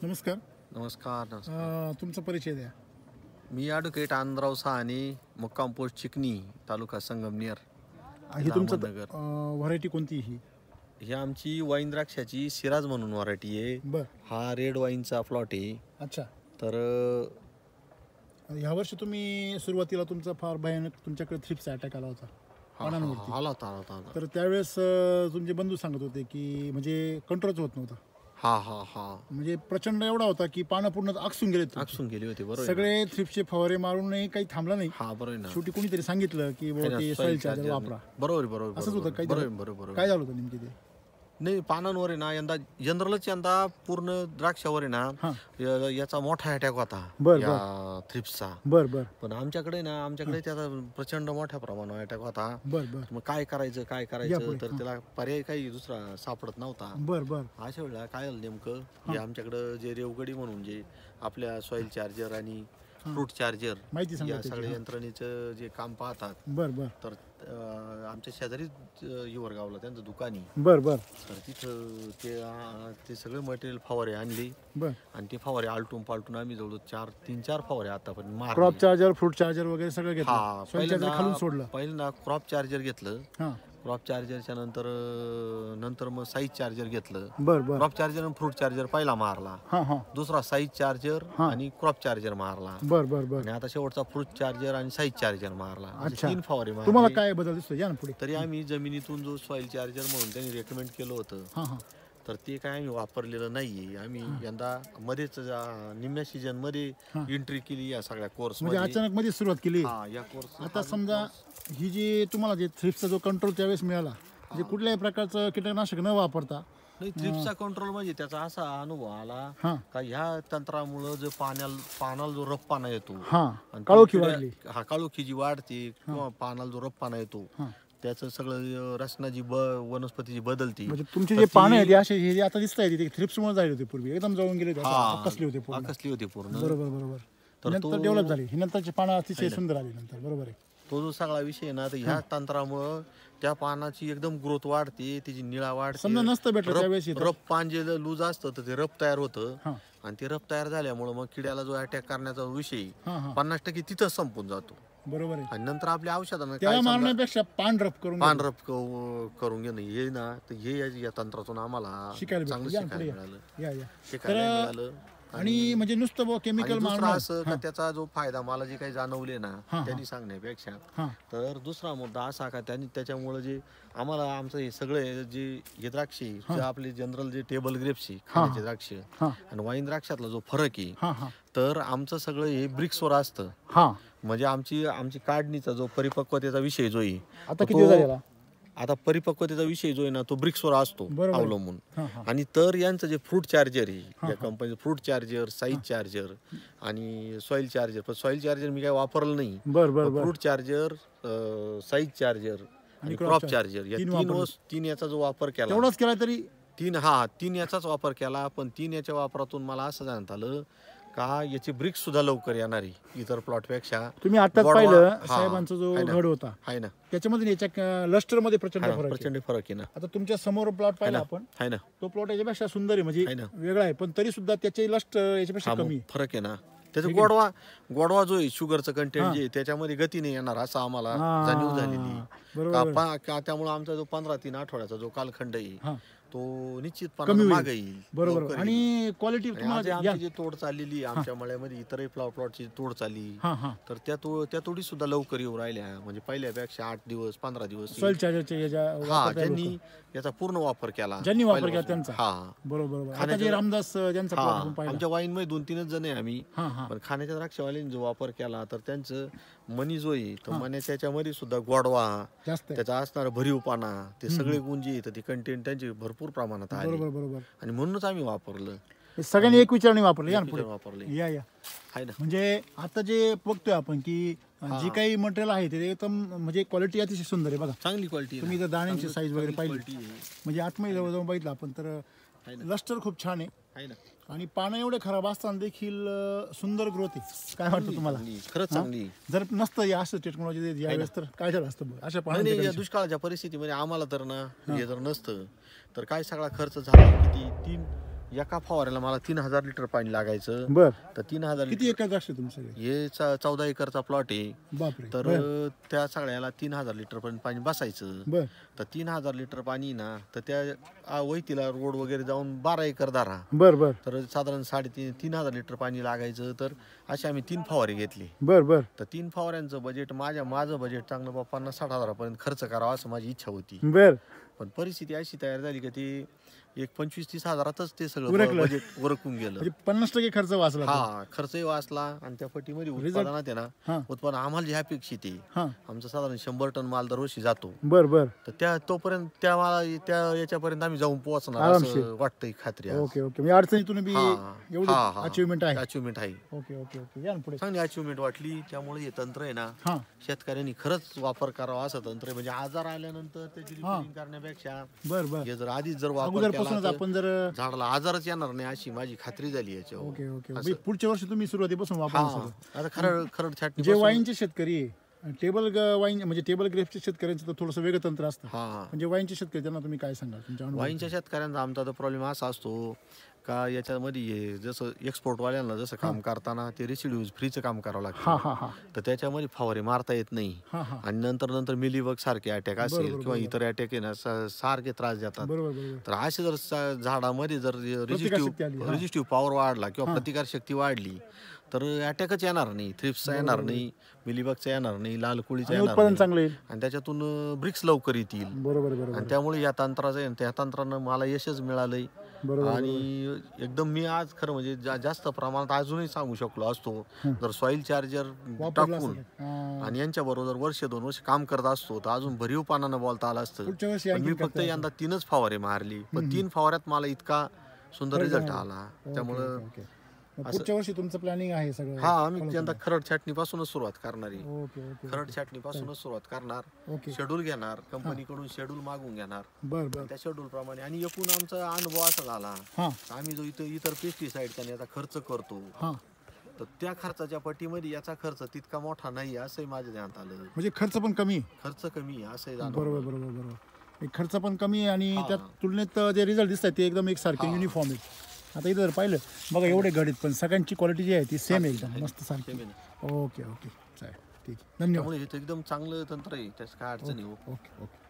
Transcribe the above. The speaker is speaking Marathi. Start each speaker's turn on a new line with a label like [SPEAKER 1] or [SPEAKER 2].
[SPEAKER 1] नमस्कार.
[SPEAKER 2] नमस्कार. नमस्कार.
[SPEAKER 1] तुमचा परिचय द्या.
[SPEAKER 2] मी ॲडव्होकेट आनंदराव साहनी, मुक्काम पोस्ट चिकनी, तालुका संगमनेर,
[SPEAKER 1] ही तुमचं
[SPEAKER 2] अहमदनगर.
[SPEAKER 1] व्हरायटी कोणती ही?
[SPEAKER 2] ही आमची वाईन द्राक्षाची सिराज म्हणून व्हरायटी आहे.
[SPEAKER 1] बर.
[SPEAKER 2] हा रेड वाईनचा प्लॉट आहे.
[SPEAKER 1] अच्छा.
[SPEAKER 2] तर
[SPEAKER 1] ह्या वर्षी तुम्ही सुरुवातीला तुमचा फार भयानक तुमच्याकडे थ्रिप्सचा अटॅक आला होता पानांवरती.
[SPEAKER 2] आला होता.
[SPEAKER 1] तर त्यावेळेस तुमचे बंधू सांगत होते की म्हणजे कंट्रोलच होत नव्हता.
[SPEAKER 2] हा
[SPEAKER 1] म्हणजे प्रचंड एवढा होता की पानं पूर्ण आकसून गेले.
[SPEAKER 2] आकसून गेली होती. बरोबर.
[SPEAKER 1] सगळे थ्रिप्सचे फवारे मारूनही काही थांबला नाही.
[SPEAKER 2] हा बरोबर ना.
[SPEAKER 1] शेवटी कोणीतरी सांगितलं की बाबा ते सॉइल चार्जर वापरा.
[SPEAKER 2] बरोबर.
[SPEAKER 1] असंच होतं. काही
[SPEAKER 2] बरोबर.
[SPEAKER 1] काय झालं होतं नेमकी ते?
[SPEAKER 2] नाही, पानांवर आहे ना यंदा जनरलच यंदा पूर्ण द्राक्षावर आहे ना याचा मोठा अटॅक होता या थ्रिप्सचा.
[SPEAKER 1] बर.
[SPEAKER 2] पण आमच्याकडे त्याचा प्रचंड मोठ्या प्रमाणावर अटॅक होता.
[SPEAKER 1] बर.
[SPEAKER 2] मग काय करायचं तर त्याला पर्याय काही दुसरा सापडत नव्हता.
[SPEAKER 1] बर.
[SPEAKER 2] अशा वेळेला काय झालं नेमकं, हे आमच्याकडं जे रेवगडी म्हणून जे आपल्या सॉइल चार्जर आणि फ्रूट चार्जर या सगळ्या यंत्रणेचं जे काम पाहतात.
[SPEAKER 1] बर.
[SPEAKER 2] तर आमच्या शेजारीच युवरगावला त्यांचं दुकान आहे.
[SPEAKER 1] बर.
[SPEAKER 2] तर तिथं ते सगळे मटेरियल फवारे आणली.
[SPEAKER 1] बर.
[SPEAKER 2] आणि ते फवारे आलटून पालटून आम्ही जवळ 3-4 फवारे आतापर्यंत मारले.
[SPEAKER 1] क्रॉप चार्जर, फ्रूट चार्जर वगैरे सगळं घेतलं.
[SPEAKER 2] हा,
[SPEAKER 1] खालून सोडलं.
[SPEAKER 2] पहिल्यांदा क्रॉप चार्जर घेतलं. क्रॉप चार्जरच्या नंतर मग साईज चार्जर घेतलं. क्रॉप चार्जर आणि फ्रूट चार्जर पहिला मारला. दुसरा साईज चार्जर आणि क्रॉप चार्जर मारला. आणि आता शेवटचा फ्रूट चार्जर आणि साईज चार्जर मारला. 3 फवारे मारले.
[SPEAKER 1] तुम्हाला काय बदल दिसतो या ना पुढे?
[SPEAKER 2] तरी आम्ही जमिनीतून जो सॉइल चार्जर म्हणून त्यांनी रेकमेंड केलं होतं तर ते काय आम्ही वापरलेलं नाहीये. आम्ही यंदा मध्येच निम्म्या सीजन मध्ये एंट्री केली या सगळ्या कोर्स
[SPEAKER 1] म्हणजे अचानक मध्ये सुरुवात केली.
[SPEAKER 2] या कोर्स
[SPEAKER 1] आता समजा ही जी तुम्हाला जे थ्रिप्सचा जो कंट्रोल त्यावेळेस मिळाला म्हणजे कुठल्याही प्रकारचं कीटकनाशक न वापरता.
[SPEAKER 2] नाही, थ्रिप्सचा कंट्रोल म्हणजे त्याचा असा अनुभव आला का ह्या तंत्रामुळे जो पानाला जो रफपाना येतो, काळोखी जी वाढते किंवा पानाला जो रफपाना येतो त्याचं सगळं रचना जी वनस्पती जी बदलती.
[SPEAKER 1] म्हणजे तुमचे जे पानं आहेत असे हे आता दिसत आहेत ते थ्रिप्समुळे झाले होते. पूर्वी एकदम जळून गेले होते, आकसली होते पूर्ण. बरोबर. नंतर डेव्हलप झाली ही. नंतरची पानं अतिशय सुंदर आली नंतर. बरोबर आहे.
[SPEAKER 2] तो जो सगळा विषय आहे ना, तर ह्या तंत्रामुळं त्या पानाची एकदम ग्रोथ वाढते, त्याची निळा वाढते.
[SPEAKER 1] समजा नसतं भेटलं त्यावेळेस
[SPEAKER 2] रफ पान जे लूज असतं तर ते रफ तयार होतं. आणि ते रफ तयार झाल्यामुळे मग किड्याला जो अटॅक करण्याचा विषय 50% तिथंच संपून जातो.
[SPEAKER 1] बरोबर आहे.
[SPEAKER 2] आणि नंतर आपल्या औषधांना
[SPEAKER 1] मारण्यापेक्षा पान रफ
[SPEAKER 2] करून घेणं हे ना, तर हे या तंत्रातून आम्हाला चांगलं शिकायला मिळालं.
[SPEAKER 1] आणि म्हणजे नुसतं केमिकल
[SPEAKER 2] असं त्याचा जो फायदा मला जे काही जाणवले ना त्यांनी सांगण्यापेक्षा, तर दुसरा मुद्दा असा का त्याच्यामुळे जे आम्हाला आमचं हे सगळे जे द्राक्षे आपले जनरल जे टेबल ग्रेप्सची खाण्याचे द्राक्ष आणि वाईन द्राक्षातला जो फरक आहे, तर आमचं सगळं हे ब्रिक्सवर असतं. म्हणजे आमची काढणीचा जो परिपक्वतेचा विषय जो आहे आता परिपक्वतेचा विषय जो आहे ना तो ब्रिक्सवर असतो अवलंबून. आणि तर यांचं जे फ्रूट चार्जर आहे या कंपनीचं, फ्रूट चार्जर, साईज चार्जर आणि सॉइल चार्जर. पण सॉइल चार्जर मी काय वापरलं नाही. फ्रूट चार्जर, साईज चार्जर आणि क्रॉप चार्जर या 3 याचा जो वापर केला
[SPEAKER 1] तरी
[SPEAKER 2] 3 याचाच वापर केला. पण 3 याच्या वापरातून मला असं जाणत आलं का याची ब्रिक्स सुद्धा लवकर येणार आहे इतर प्लॉट पेक्षा.
[SPEAKER 1] तुम्ही आता पाहिलं साहेबांचा जो घड होता
[SPEAKER 2] आहे ना,
[SPEAKER 1] त्याच्यामध्ये याच्या लस्टर मध्ये प्रचंड
[SPEAKER 2] फरक आहे ना.
[SPEAKER 1] आता तुमच्या समोर प्लॉट पाहिला आपण, तो प्लॉट याच्यापेक्षा सुंदर आहे, म्हणजे वेगळा आहे, पण तरी सुद्धा त्याचे लस्टर याच्यापेक्षा कमी
[SPEAKER 2] फरक आहे ना. त्याचा गोडवा जो आहे, शुगरचं कंटेंट जे त्याच्यामध्ये गती नाही येणार असं आम्हाला जाणीव झालेली. त्यामुळे आमचा जो 15-3 आठवड्याचा जो कालखंड आहे तो निश्चितपणे मागे येईल.
[SPEAKER 1] बरोबर. आणि क्वालिटी
[SPEAKER 2] आमची जी तोड चाललेली आमच्या मळ्यामध्ये इतरही प्लॉटची तोड चालली, तर त्या तोडी सुद्धा लवकर येऊ राहिल्या. म्हणजे पहिल्यापेक्षा 8 दिवस 15 दिवस ज्यांनी याचा पूर्ण वापर केला
[SPEAKER 1] त्यांचा. बरोबर.
[SPEAKER 2] आमच्या वाईन मध्ये 2-3 जण आहे आम्ही. पण खाण्याच्या द्राक्षवाल्यांनी जो वापर केला तर त्यांचं मनी जो आहे तर मण्याच्या याच्यामध्ये सुद्धा गोडवा, त्याचा असणारा भरीवपणा, ते सगळे गुण जे येतात ते कंटेंट त्यांचे भरपूर प्रमाणात आले. आणि म्हणूनच आम्ही वापरलं.
[SPEAKER 1] सगळ्यांनी एक विचारणी वापरले. म्हणजे आता जे बघतोय आपण की जी काही मटेरियल आहे ते एकदम म्हणजे क्वालिटी अतिशय सुंदर आहे. बघा,
[SPEAKER 2] चांगली क्वालिटी.
[SPEAKER 1] तुम्ही जर दाण्यांची साईज वगैरे पाहिली म्हणजे आतमध्ये जवळ बघितलं आपण तर लस्टर खूप छान आहे. आणि पानं एवढे खराब असताना देखील सुंदर ग्रोथ आहे. काय वाटतं तुम्हाला?
[SPEAKER 2] खरंच चांगली.
[SPEAKER 1] जर नसतं असं टेक्नॉलॉजी यावेळेस तर काय झालं असतं अशा
[SPEAKER 2] पाण्याच्या दुष्काळाच्या परिस्थितीमध्ये आम्हाला तर ना हे जर नसतं तर काय सगळा खर्च झाला किती एका फवाऱ्याला मला 3000 लिटर पाणी लागायचं.
[SPEAKER 1] बर
[SPEAKER 2] तर 3000
[SPEAKER 1] किती एकर द्राक्ष तुमचं हे?
[SPEAKER 2] हे 14 एकरचा प्लॉट आहे.
[SPEAKER 1] बापरे.
[SPEAKER 2] तर त्या सगळ्याला 3000 लिटर पर्यंत पाणी बसायचं.
[SPEAKER 1] बर
[SPEAKER 2] तर 3000 लिटर पाणी ना तर त्या वैतीला रोड वगैरे जाऊन 12 एकर दारा.
[SPEAKER 1] बर बर
[SPEAKER 2] तर साधारण 3,500 लिटर पाणी लागायचं. तर असे आम्ही 3 फवारे घेतले.
[SPEAKER 1] बर बर
[SPEAKER 2] तर 3 फवाऱ्यांचं बजेट माझं बजेट चांगलं बा 50-60 हजारापर्यंत खर्च करावा असं माझी इच्छा होती.
[SPEAKER 1] बर
[SPEAKER 2] पण परिस्थिती अशी तयार झाली की ती एक 25-30 हजारातच ते सगळं
[SPEAKER 1] उरकलं.
[SPEAKER 2] बजेट उरकून गेलं.
[SPEAKER 1] म्हणजे 50% खर्च वाचला.
[SPEAKER 2] हा खर्चही वाचला आणि त्या पट्टीमध्ये उत्पादनात आहे
[SPEAKER 1] हा.
[SPEAKER 2] ना उत्पन्न आम्हाला जे अपेक्षित आहे
[SPEAKER 1] हा
[SPEAKER 2] आमचं साधारण 100 टन माल दरवर्षी जातो.
[SPEAKER 1] बर बर
[SPEAKER 2] तर तोपर्यंत त्या याच्यापर्यंत आम्ही जाऊन पोहोचणार
[SPEAKER 1] आरामशीर.
[SPEAKER 2] असं वाटतंय खात्री आहे.
[SPEAKER 1] ओके ओके म्हणजे अडचणीतून बी एवढी अचिव्हमेंट आहे.
[SPEAKER 2] अचिव्हमेंट आहे.
[SPEAKER 1] ओके ओके ओके या ना पुढे.
[SPEAKER 2] चांगली अचिव्हमेंट वाटली. त्यामुळे हे तंत्र आहे ना
[SPEAKER 1] हा
[SPEAKER 2] शेतकऱ्यांनी खरंच वापर करावा असं तंत्र आहे. म्हणजे आजार आल्यानंतर त्याची रिपेअरिंग करण्यापेक्षा
[SPEAKER 1] बर बर
[SPEAKER 2] हे जर आधीच जर वापर
[SPEAKER 1] अगोदरपासूनच
[SPEAKER 2] केला
[SPEAKER 1] आपण जर
[SPEAKER 2] झाडाला आजारच येणार नाही अशी माझी खात्री झाली याच्यावर.
[SPEAKER 1] ओके ओके म्हणजे पुढच्या वर्षी तुम्ही सुरुवातीपासून वापरणार सगळं.
[SPEAKER 2] आता खरड छाटणी
[SPEAKER 1] जे वाईनचे शेतकरी आहे टेबल वाईन म्हणजे टेबल ग्रेप्सचे शेतकऱ्यांचं तर थोडंसं वेगळं तंत्र असतं.
[SPEAKER 2] हा
[SPEAKER 1] म्हणजे वाईनचे शेतकरी त्यांना तुम्ही काय सांगाल तुमच्या अनुभवातून?
[SPEAKER 2] वाईनच्या शेतकऱ्यांचा आमचा तर प्रॉब्लेम असा असतो का याच्यामध्ये जसं एक्सपोर्टवाल्यांना जसं काम करताना ते रेसिड्यूज फ्रीचं काम करावं
[SPEAKER 1] हा
[SPEAKER 2] लागतं.
[SPEAKER 1] हा हा
[SPEAKER 2] तर त्याच्यामध्ये फवारे मारता येत नाही.
[SPEAKER 1] हा हा
[SPEAKER 2] आणि नंतर मिलीबग सारखे अटॅक असेल किंवा इतर अटॅक आहे ना सारखे त्रास देतात.
[SPEAKER 1] बरोबर बरोबर
[SPEAKER 2] तर असे जर झाडामध्ये जर
[SPEAKER 1] प्रतिकारशक्ती आली, हा.
[SPEAKER 2] रेजिस्टिव्ह पॉवर वाढला किंवा प्रतिकार शक्ती वाढली तर अटॅकच येणार नाही. थ्रिप्सचा येणार नाही, मिलीबगचा येणार नाही, लाल कोळीचा
[SPEAKER 1] आणि
[SPEAKER 2] येणार
[SPEAKER 1] उत्पादन
[SPEAKER 2] नाही.
[SPEAKER 1] चांगलं येईल.
[SPEAKER 2] आणि त्याच्यातून ब्रिक्स लवकर येतील.
[SPEAKER 1] बरोबर बरोबर
[SPEAKER 2] आणि त्यामुळे या तंत्रानं मला यशच मिळालंय.
[SPEAKER 1] बरोबर
[SPEAKER 2] आणि एकदम मी आज खरं म्हणजे जास्त प्रमाणात अजूनही सांगू शकलो असतो जर सॉइल चार्जर
[SPEAKER 1] वापरलं
[SPEAKER 2] टाकून
[SPEAKER 1] असेल. हा.
[SPEAKER 2] आणि यांच्या बरोबर 1-2 वर्ष काम करत असतो तर अजून भरीव पानानं बोलता आलं असतं.
[SPEAKER 1] पुढच्या वर्षी
[SPEAKER 2] पण मी
[SPEAKER 1] आणखीन
[SPEAKER 2] फक्त
[SPEAKER 1] करता
[SPEAKER 2] यंदा 3च फवारे मारली पण 3 फवाऱ्यात मला इतका सुंदर रिझल्ट आला.
[SPEAKER 1] ओके,
[SPEAKER 2] त्यामुळं
[SPEAKER 1] ओके, ओके. मग पुढच्या वर्षी तुमचं प्लॅनिंग आहे सगळं?
[SPEAKER 2] हा आम्ही यंदा खरड छाटणीपासूनच सुरुवात करणार आहे.
[SPEAKER 1] ओके ओके
[SPEAKER 2] खरड छाटणीपासूनच सुरुवात करणार.
[SPEAKER 1] ओके
[SPEAKER 2] शेड्यूल घेणार कंपनीकडून शेड्यूल मागून घेणार.
[SPEAKER 1] बर बर
[SPEAKER 2] त्या शेड्यूल प्रमाणे आणि एकूण आमचा अनुभव असा झाला
[SPEAKER 1] हा
[SPEAKER 2] आम्ही जो इतर पेस्टिसाइडचा याचा खर्च करतो
[SPEAKER 1] हा
[SPEAKER 2] तर त्या खर्चाच्या पट्टीमध्ये याचा खर्च तितका मोठा नाही असंही माझ्या ध्यानात आलं.
[SPEAKER 1] म्हणजे खर्च पण कमी आहे.
[SPEAKER 2] खर्च कमी आहे असंही जाणवलं.
[SPEAKER 1] बरोबर बरोबर बरोबर एक खर्च पण कमी आहे आणि त्या तुलनेत जे रिझल्ट दिसत आहेत ते एकदम एकसारखे युनिफॉर्म आहेत. आता इथं जर पाहिलं बघा एवढे गडीत पण सगळ्यांची क्वालिटी जी आहे ती सेम आहे एकदम मस्त सारखी. ओके ओके चालेल ठीक आहे धन्यवाद.
[SPEAKER 2] त्यामुळे हे तर एकदम चांगलं तंत्र आहे त्याच काय अडचण आहे.
[SPEAKER 1] Okay okay